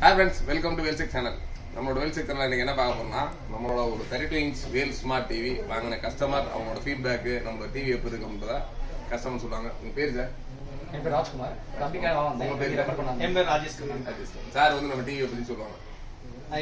Hi friends, welcome to Wellsec channel. நம்மளோட Wellsec channel இன்னைக்கு என்ன பார்க்க போறோம்னா நம்மளோட ஒரு 32 inch வேல் ஸ்மார்ட் டிவி வாங்கின கஸ்டமர் அவங்களோட ஃபீட்பேக் நம்ம டிவி எப்படி இருக்குன்றத கஸ்டமர் சொல்றாங்க. உங்க பேர் சார்? என் பேர் ராஜ்குமார். தம்பிக்காக வந்தேன். உங்க பேர் ரெஃபர் பண்ணாங்க. என் பேர் ராஜேஷ் குமார். சார் வந்து நம்ம டிவியை பத்தி சொல்லுவாங்க.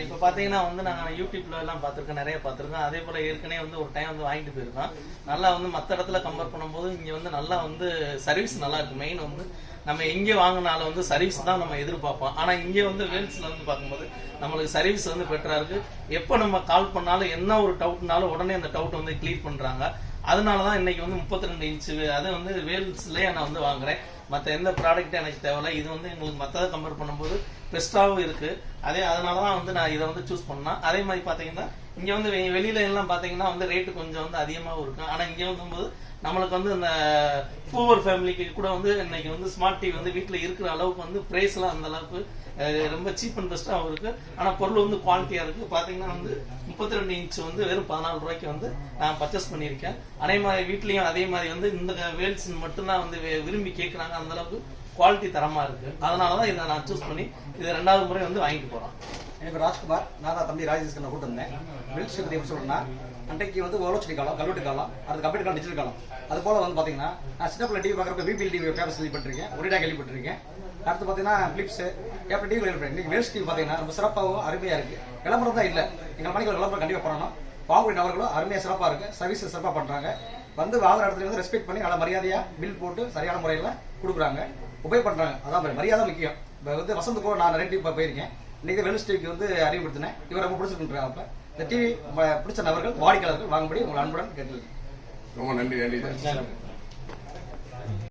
இப்போ பார்த்தீங்கன்னா வந்து நாங்கள் யூடியூப்ல எல்லாம் பார்த்துருக்கோம், நிறைய பார்த்துருக்கோம். அதே போல ஏற்கனவே வந்து ஒரு டைம் வந்து வாங்கிட்டு போயிருக்கோம். நல்லா வந்து மற்ற இடத்துல கம்பேர் பண்ணும்போது இங்கே வந்து நல்லா வந்து சர்வீஸ் நல்லா இருக்கு. மெயின் வந்து நம்ம எங்கே வாங்கினாலும் வந்து சர்வீஸ் தான் நம்ம எதிர்பார்ப்போம். ஆனால் இங்கே வந்து வேல்ஸ்ல வந்து பார்க்கும்போது நம்மளுக்கு சர்வீஸ் வந்து பெட்டரா இருக்கு. எப்போ நம்ம கால் பண்ணாலும் என்ன ஒரு டவுட்னாலும் உடனே அந்த டவுட் வந்து கிளியர் பண்றாங்க. அதனாலதான் இன்னைக்கு வந்து 32 இன்ச்சு அது வந்து வேல்ஸ்லயே நான் வந்து வாங்குறேன். மற்ற எந்த ப்ராடக்ட்டும் எனக்கு தேவையில்ல. இது வந்து எங்களுக்கு மற்றதை கம்பேர் பண்ணும்போது பெஸ்ட்டாகவும் இருக்கு. அதனாலதான் வந்து நான் இதை வந்து சூஸ் பண்ணேன். அதே மாதிரி பாத்தீங்கன்னா இங்க வந்து வெளியில எல்லாம் பாத்தீங்கன்னா வந்து ரேட்டு கொஞ்சம் வந்து அதிகமாகவும் இருக்கும். ஆனா இங்க வந்து நம்மளுக்கு வந்து இந்த பூவர் ஃபேமிலிக்கு கூட வந்து இன்னைக்கு வந்து ஸ்மார்ட் டிவி வந்து வீட்டுல இருக்கிற அளவுக்கு வந்து பிரைஸ் எல்லாம் அந்த அளவுக்கு ரொம்ப சீப் அண்ட் பெஸ்டாகவும் இருக்கு. ஆனா பொருள் வந்து குவாலிட்டியா இருக்கு. பாத்தீங்கன்னா வந்து 32 இன்ச் வந்து வெறும் 14 ரூபாய்க்கு வந்து நான் பர்ச்சேஸ் பண்ணியிருக்கேன். அதே மாதிரி வீட்லயும் அதே மாதிரி வந்து இந்த வேல்ஸ் மட்டும்தான் வந்து விரும்பி கேட்கறாங்க. அந்த அளவுக்கு குவாலிட்டி தரமா இருக்கு. அதனாலதான் இதை நான் சூஸ் பண்ணி இதை 2வது முறை வந்து வாங்கிட்டு போறேன். எனக்கு ராஜ்குமார், நான் தான் தம்பி ராஜேஷ் கூட்டு வந்தேன். மில்க் ஷேக் எப்படி சொல்லணும்னா, அன்றைக்கு வந்து ஓலோச்சடி காலம், கல்வெட்டு காலம், அது கம்ப்யூட்டர் காலம், டிஜிட்டல் காலம். அது போல வந்து பாத்தீங்கன்னா நான் சின்ன பிள்ளை டிவி பார்க்குறப்ப பிபிஎல் டிவி பேப்பர்ஸ் கேள்விப்பட்டிருக்கேன், ஒரிடா கேள்விப்பட்டிருக்கேன். அடுத்து பாத்தீங்கன்னா பிலிப்ஸ் கேப்டன் டிவி கேள்விப்பட்டேன். இன்னைக்கு வேல்ஸ் டிவி பாத்தீங்கன்னா ரொம்ப சிறப்பாகவும் அருமையா இருக்கு. விளம்பரம் தான் இல்லை, எங்கள் மணிக்கு ஒரு விளம்பரம் கண்டிப்பா பண்ணணும். வாங்குற நபர்களும் அருமையா சிறப்பா இருக்கு, சர்வீஸ் சிறப்பா பண்றாங்க. வந்து வாங்குற இடத்துல வந்து ரெஸ்பெக்ட் பண்ணி நல்ல மரியாதையா பில் போட்டு சரியான முறையில கொடுக்குறாங்க, உபயோக பண்றாங்க. அதான் மரியாதை முக்கியம். இப்போ வந்து வசந்த் கூட நான் நிறைய டிவி போயிருக்கேன். இன்னைக்கு வேல்ஸ் டிவிக்கு வந்து அறிவுறுத்தினேன். இவர் ரொம்ப பிடிச்சிருக்கின்றாங்க. இந்த டிவி பிடிச்ச நபர்கள் வாடிக்கையாளர்கள் வாங்கும்படி உங்கள் அன்புடன் கேட்டு. ரொம்ப நன்றி.